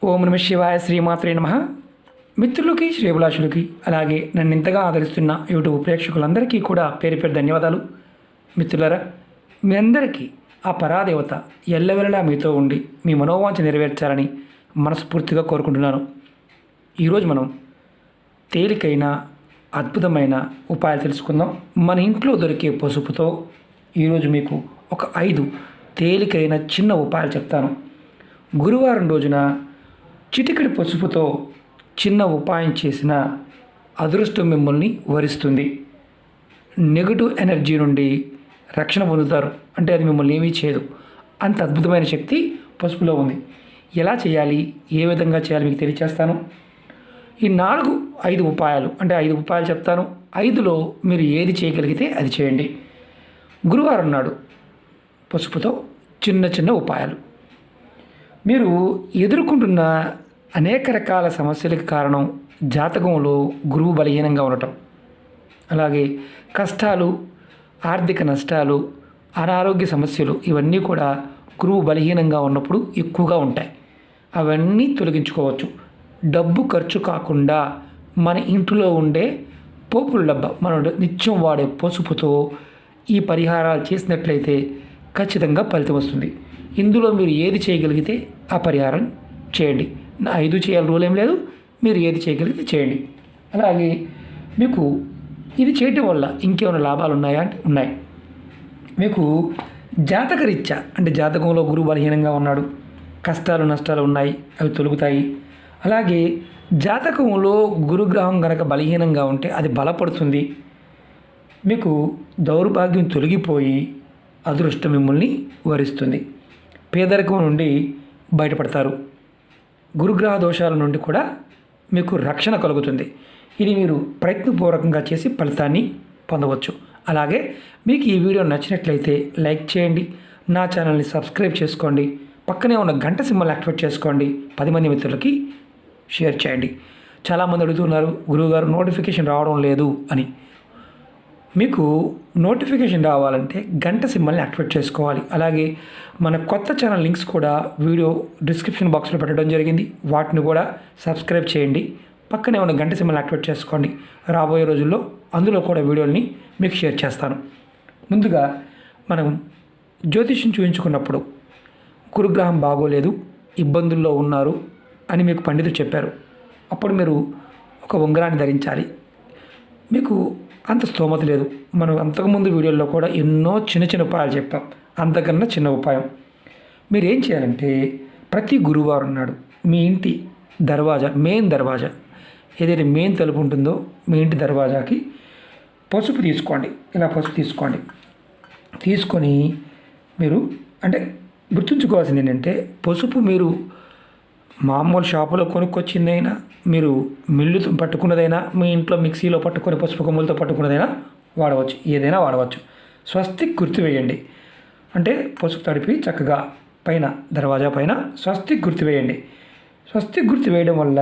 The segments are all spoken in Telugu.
ఓం నమ శివాయ శ్రీమాత్రే నమః. మిత్రులకి శ్రేభిలాషులకి అలాగే నన్ను ఇంతగా ఆదరిస్తున్న యూట్యూబ్ ప్రేక్షకులందరికీ కూడా పేరు పేరు ధన్యవాదాలు. మిత్రులారా, మీ అందరికీ ఆ పరాదేవత ఎల్లవెల్లలా మీతో ఉండి మీ మనోవాంఛ నెరవేర్చాలని మనస్ఫూర్తిగా కోరుకుంటున్నాను. ఈరోజు మనం తేలికైన అద్భుతమైన ఉపాయాలు తెలుసుకుందాం. మన ఇంట్లో దొరికే పసుపుతో ఈరోజు మీకు ఒక 5 తేలికైన చిన్న ఉపాయాలు చెప్తాను. గురువారం రోజున చిటికెడు పసుపుతో చిన్న ఉపాయం చేసిన అదృష్టం మిమ్మల్ని వరిస్తుంది. నెగటివ్ ఎనర్జీ నుండి రక్షణ పొందుతారు. అంటే అది మిమ్మల్ని ఏమీ చేయదు. అంత అద్భుతమైన శక్తి పసుపులో ఉంది. ఎలా చేయాలి, ఏ విధంగా చేయాలి మీకు తెలియచేస్తాను. ఈ 5 ఉపాయాలు, అంటే 5 ఉపాయాలు చెప్తాను. 5లో మీరు ఏది చేయగలిగితే అది చేయండి. గురువారం నాడు పసుపుతో చిన్న చిన్న ఉపాయాలు. మీరు ఎదుర్కొంటున్న అనేక రకాల సమస్యలకు కారణం జాతకంలో గురువు బలహీనంగా ఉండటం, అలాగే కష్టాలు, ఆర్థిక నష్టాలు, అనారోగ్య సమస్యలు, ఇవన్నీ కూడా గురువు బలహీనంగా ఉన్నప్పుడు ఎక్కువగా ఉంటాయి. అవన్నీ తొలగించుకోవచ్చు. డబ్బు ఖర్చు కాకుండా మన ఇంట్లో ఉండే పోపుల డబ్బా, మనం నిత్యం వాడే పసుపుతో ఈ పరిహారాలు చేసినట్లయితే ఖచ్చితంగా ఫలితం వస్తుంది. ఇందులో మీరు ఏది చేయగలిగితే ఆ పరిహారం చేయండి. 5 చేయాలి రూల్ ఏం లేదు. మీరు ఏది చేయగలిగితే చేయండి. అలాగే మీకు ఇది చేయటం వల్ల ఇంకేమైనా లాభాలు ఉన్నాయా అంటే ఉన్నాయి. మీకు జాతకరీత్యా, అంటే జాతకంలో గురువు బలహీనంగా ఉన్నాడు, కష్టాలు నష్టాలు ఉన్నాయి, అవి తొలుగుతాయి. అలాగే జాతకంలో గురుగ్రహం కనుక బలహీనంగా ఉంటే అది బలపడుతుంది. మీకు దౌర్భాగ్యం తొలగిపోయి అదృష్టం మిమ్మల్ని వరిస్తుంది. పేదరికం నుండి బయటపడతారు. గురుగ్రహ దోషాల నుండి కూడా మీకు రక్షణ కలుగుతుంది. ఇది మీరు ప్రయత్నపూర్వకంగా చేసి ఫలితాన్ని పొందవచ్చు. అలాగే మీకు ఈ వీడియో నచ్చినట్లయితే లైక్ చేయండి, నా ఛానల్ని సబ్స్క్రైబ్ చేసుకోండి, పక్కనే ఉన్న గంట సింబల్ యాక్టివేట్ చేసుకోండి, 10 మంది మిత్రులకి షేర్ చేయండి. చాలామంది అడుగుతున్నారు, గురువుగారు నోటిఫికేషన్ రావడం లేదు అని. మీకు నోటిఫికేషన్ రావాలంటే గంట సింబల్ని యాక్టివేట్ చేసుకోవాలి. అలాగే మన కొత్త ఛానల్ లింక్స్ కూడా వీడియో డిస్క్రిప్షన్ బాక్స్లో పెట్టడం జరిగింది. వాటిని కూడా సబ్స్క్రైబ్ చేయండి, పక్కనే ఉన్న గంట సింబల్ యాక్టివేట్ చేసుకోండి. రాబోయే రోజుల్లో అందులో కూడా వీడియోని మీకు షేర్ చేస్తాను. ముందుగా మనం జ్యోతిష్యం చూపించుకున్నప్పుడు గురుగ్రహం బాగోలేదు, ఇబ్బందుల్లో ఉన్నారు అని మీకు పండితులు చెప్పారు. అప్పుడు మీరు ఒక ఉంగరాన్ని ధరించాలి. మీకు అంత స్తోమత లేదు. మనం అంతకుముందు వీడియోల్లో కూడా ఎన్నో చిన్న చిన్న ఉపాయాలు చెప్పాం. అంతకన్నా చిన్న ఉపాయం మీరు ఏం చేయాలంటే, ప్రతి గురువారం నాడు మీ ఇంటి దర్వాజా, మెయిన్ దర్వాజా, ఏదైతే మెయిన్ తలుపు ఉంటుందో మీ ఇంటి దర్వాజాకి పసుపు తీసుకోండి. ఇలా పసుపు తీసుకోండి. తీసుకొని మీరు, అంటే గుర్తుంచుకోవాల్సింది ఏంటంటే, పసుపు మీరు మామూలు షాపులో కొనుక్కొచ్చిందైనా, మీరు మిల్లుతో పట్టుకున్నదైనా, మీ ఇంట్లో మిక్సీలో పట్టుకొని పసుపు కొమ్ములతో పట్టుకున్నదైనా వాడవచ్చు. ఏదైనా వాడవచ్చు. స్వస్తిక్ గుర్తు వేయండి. అంటే పసుపు తడిపి చక్కగా పైన దర్వాజా పైన స్వస్తిక్ గుర్తు వేయండి. స్వస్తిక్ గుర్తు వేయడం వల్ల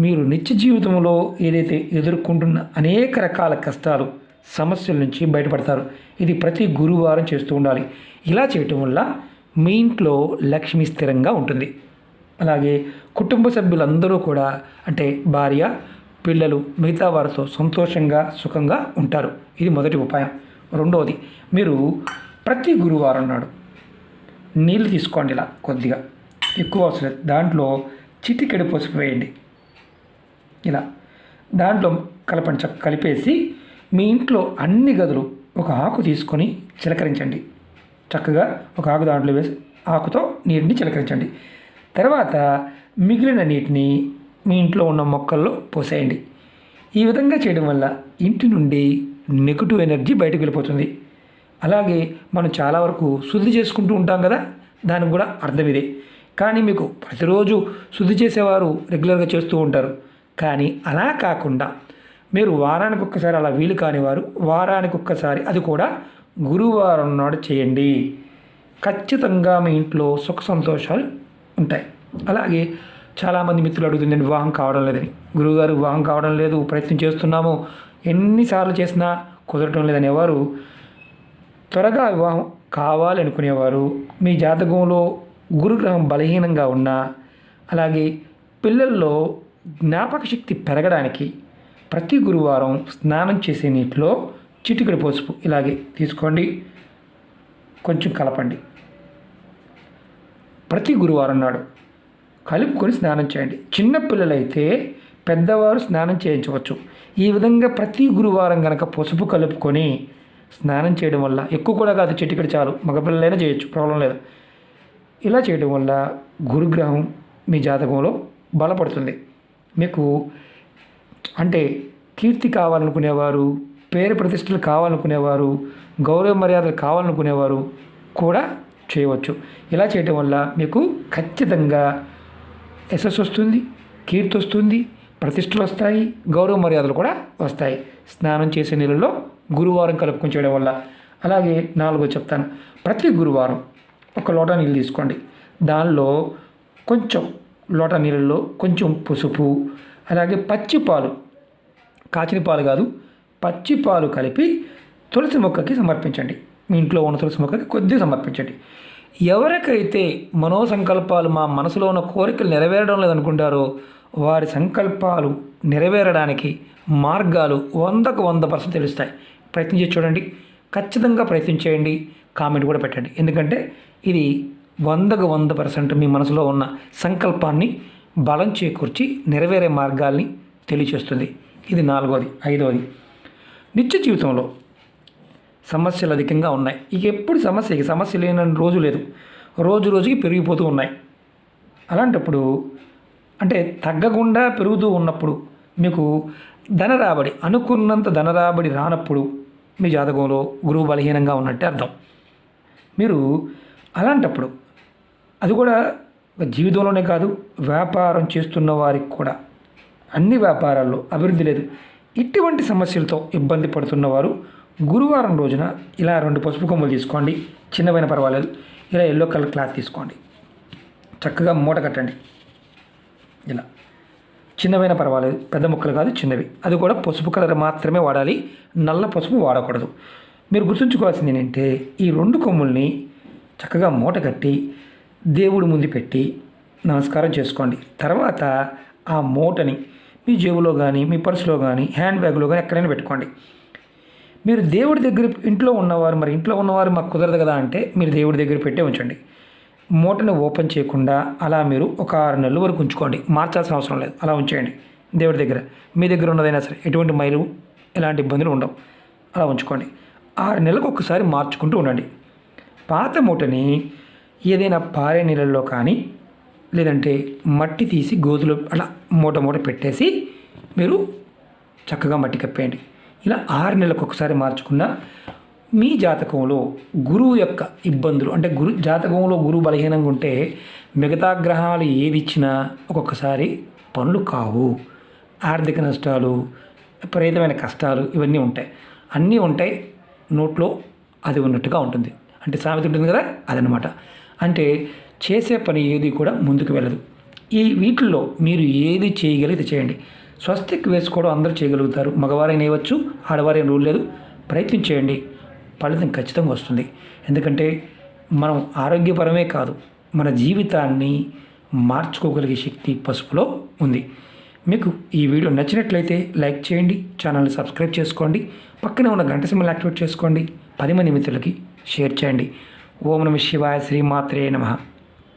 మీరు నిత్య జీవితంలో ఏదైతే ఎదుర్కొంటున్న అనేక రకాల కష్టాలు, సమస్యల నుంచి బయటపడతారు. ఇది ప్రతి గురువారం చేస్తూ ఉండాలి. ఇలా చేయటం వల్ల మీ ఇంట్లో లక్ష్మి స్థిరంగా ఉంటుంది. అలాగే కుటుంబ సభ్యులందరూ కూడా, అంటే భార్య, పిల్లలు, మిగతా వారితో సంతోషంగా సుఖంగా ఉంటారు. ఇది మొదటి ఉపాయం. రెండవది, మీరు ప్రతి గురువారం నాడు నీళ్ళు తీసుకోండి. ఇలా కొద్దిగా, ఎక్కువ అవసరం లేదు. దాంట్లో చిటికెడు పసుపు వేయండి. ఇలా దాంట్లో కలపండి. కలిపేసి మీ ఇంట్లో అన్ని గదులు ఒక ఆకు తీసుకొని చిలకరించండి. చక్కగా ఒక ఆకు దాంట్లో వేసి ఆకుతో నీటిని చిలకరించండి. తర్వాత మిగిలిన నీటిని మీ ఇంట్లో ఉన్న మొక్కల్లో పోసేయండి. ఈ విధంగా చేయడం వల్ల ఇంటి నుండి నెగటివ్ ఎనర్జీ బయటకు వెళ్ళిపోతుంది. అలాగే మనం చాలా వరకు శుద్ధి చేసుకుంటూ ఉంటాం కదా, దానికి కూడా అర్థం ఇదే. కానీ మీకు ప్రతిరోజు శుద్ధి చేసేవారు రెగ్యులర్గా చేస్తూ ఉంటారు. కానీ అలా కాకుండా మీరు వారానికి ఒక్కసారి, అలా వీలు కానివారు వారానికి ఒక్కసారి, అది కూడా గురువారం నాడు చేయండి. ఖచ్చితంగా మీ ఇంట్లో సుఖ సంతోషాలు ఉంటాయి. అలాగే చాలామంది మిత్రులు అడుగుతుంది, వివాహం కావడం లేదని. గురువుగారు వివాహం కావడం లేదు, ప్రయత్నం చేస్తున్నాము, ఎన్నిసార్లు చేసినా కుదరటం లేదనేవారు, త్వరగా వివాహం కావాలి అనుకునేవారు, మీ జాతకంలో గురుగ్రహం బలహీనంగా ఉన్నా, అలాగే పిల్లల్లో జ్ఞాపక శక్తి పెరగడానికి ప్రతి గురువారం స్నానం చేసే నీటిలో చిటికెడు పసుపు ఇలాగే తీసుకోండి, కొంచెం కలపండి. ప్రతి గురువారం నాడు కలుపుకొని స్నానం చేయండి. చిన్నపిల్లలైతే పెద్దవారు స్నానం చేయించవచ్చు. ఈ విధంగా ప్రతి గురువారం కనుక పసుపు కలుపుకొని స్నానం చేయడం వల్ల, ఎక్కువ కూడా కాదు, చిటికెడు చాలు, మగపిల్లలైనా చేయొచ్చు, ప్రాబ్లం లేదు. ఇలా చేయడం వల్ల గురుగ్రహం మీ జాతకంలో బలపడుతుంది. మీకు అంటే కీర్తి కావాలనుకునేవారు, పేరు ప్రతిష్టలు కావాలనుకునేవారు, గౌరవ మర్యాదలు కావాలనుకునేవారు కూడా చేయవచ్చు. ఇలా చేయడం వల్ల మీకు ఖచ్చితంగా యశస్సు వస్తుంది, కీర్తి వస్తుంది, ప్రతిష్టలు వస్తాయి, గౌరవ మర్యాదలు కూడా వస్తాయి. స్నానం చేసే నీళ్ళలో గురువారం కలుపుకొని చేయడం వల్ల. అలాగే 4 చెప్తాను. ప్రతి గురువారం ఒక లోటా నీళ్ళు తీసుకోండి. దానిలో కొంచెం లోటా నీళ్ళల్లో కొంచెం పసుపు, అలాగే పచ్చి పాలు, కాచిన పాలు కాదు, పచ్చి పాలు కలిపి తులసి మొక్కకి సమర్పించండి. మీ ఇంట్లో ఉన్న తులసి మొక్కకి కొద్దిగా సమర్పించండి. ఎవరికైతే మనోసంకల్పాలు, మా మనసులో ఉన్న కోరికలు నెరవేరడం లేదనుకుంటారో వారి సంకల్పాలు నెరవేరడానికి మార్గాలు 100కు 100% తెలుస్తాయి. ప్రయత్నం చేసి చూడండి, ఖచ్చితంగా ప్రయత్నం చేయండి, కామెంట్ కూడా పెట్టండి. ఎందుకంటే ఇది 100కు 100% మీ మనసులో ఉన్న సంకల్పాన్ని బలం చేకూర్చి నెరవేరే మార్గాల్ని తెలియచేస్తుంది. ఇది 4వది. 5వది, నిత్య జీవితంలో సమస్యలు అధికంగా ఉన్నాయి. ఇక ఎప్పుడు సమస్య లేని రోజు లేదు, రోజు రోజుకి పెరిగిపోతూ ఉన్నాయి. అలాంటప్పుడు అంటే తగ్గకుండా పెరుగుతూ ఉన్నప్పుడు మీకు ధనరాబడి, అనుకున్నంత ధనరాబడి రానప్పుడు మీ జాతకంలో గురువు బలహీనంగా ఉన్నట్టే అర్థం. మీరు అలాంటప్పుడు అది కూడా జీవితంలోనే కాదు, వ్యాపారం చేస్తున్న వారికి కూడా, అన్ని వ్యాపారాల్లో అభివృద్ధి లేదు, ఇటువంటి సమస్యలతో ఇబ్బంది పడుతున్నవారు గురువారం రోజున ఇలా 2 పసుపు కొమ్ములు తీసుకోండి. చిన్నవైనా పర్వాలేదు. ఇలా ఎల్లో కలర్ క్లాత్ తీసుకోండి, చక్కగా మూట కట్టండి. ఇలా చిన్నవైనా పర్వాలేదు, పెద్ద ముక్కలు కాదు, చిన్నవి. అది కూడా పసుపు కలర్ మాత్రమే వాడాలి, నల్ల పసుపు వాడకూడదు. మీరు గుర్తుంచుకోవాల్సింది ఏంటంటే ఈ 2 కొమ్ముల్ని చక్కగా మూట కట్టి దేవుడి ముందు పెట్టి నమస్కారం చేసుకోండి. తర్వాత ఆ మూటని మీ జేబులో కానీ, మీ పర్సులో కానీ, హ్యాండ్ బ్యాగ్లో కానీ ఎక్కడైనా పెట్టుకోండి. మీరు దేవుడి దగ్గర ఇంట్లో ఉన్నవారు మాకు కుదరదు కదా అంటే మీరు దేవుడి దగ్గర పెట్టే ఉంచండి. మూటను ఓపెన్ చేయకుండా అలా మీరు ఒక 6 నెలల వరకు ఉంచుకోండి. మార్చాల్సిన అవసరం లేదు, అలా ఉంచేయండి దేవుడి దగ్గర. మీ దగ్గర ఉన్నదైనా సరే ఎటువంటి మైలు, ఎలాంటి ఇబ్బందులు ఉండవు, అలా ఉంచుకోండి. 6 నెలలకు ఒకసారి మార్చుకుంటూ ఉండండి. పాత మూటని ఏదైనా పారే నీళ్ళల్లో కానీ, లేదంటే మట్టి తీసి గోతులో అలా మూట పెట్టేసి మీరు చక్కగా మట్టి కప్పేయండి. ఇలా 6 నెలలకు ఒకసారి మార్చుకున్న మీ జాతకంలో గురువు యొక్క ఇబ్బందులు, అంటే జాతకంలో గురువు బలహీనంగా ఉంటే మిగతా గ్రహాలు ఏది ఇచ్చినా ఒక్కొక్కసారి పనులు కావు, ఆర్థిక నష్టాలు, విపరీతమైన కష్టాలు, ఇవన్నీ ఉంటాయి. అన్నీ ఉంటాయి, నోట్లో అది ఉన్నట్టుగా ఉంటుంది. అంటే సామెత ఉంటుంది కదా, అదనమాట. అంటే చేసే పని ఏది కూడా ముందుకు వెళ్ళదు. ఈ వీటిల్లో మీరు ఏది చేయగలిగితే చేయండి. స్వస్తిక్ వేసుకోవడం అందరూ చేయగలుగుతారు, మగవారైనా వేయవచ్చు, ఆడవారైన రూల్ లేదు. ప్రయత్నం చేయండి, ఫలితం ఖచ్చితంగా వస్తుంది. ఎందుకంటే మనం ఆరోగ్యపరమే కాదు, మన జీవితాన్ని మార్చుకోగలిగే శక్తి పసుపులో ఉంది. మీకు ఈ వీడియో నచ్చినట్లయితే లైక్ చేయండి, ఛానల్ని సబ్స్క్రైబ్ చేసుకోండి, పక్కనే ఉన్న గంట సింబల్ యాక్టివేట్ చేసుకోండి, 10 మంది మిత్రులకి షేర్ చేయండి. ఓం నమః శివాయ, శ్రీమాత్రే నమః.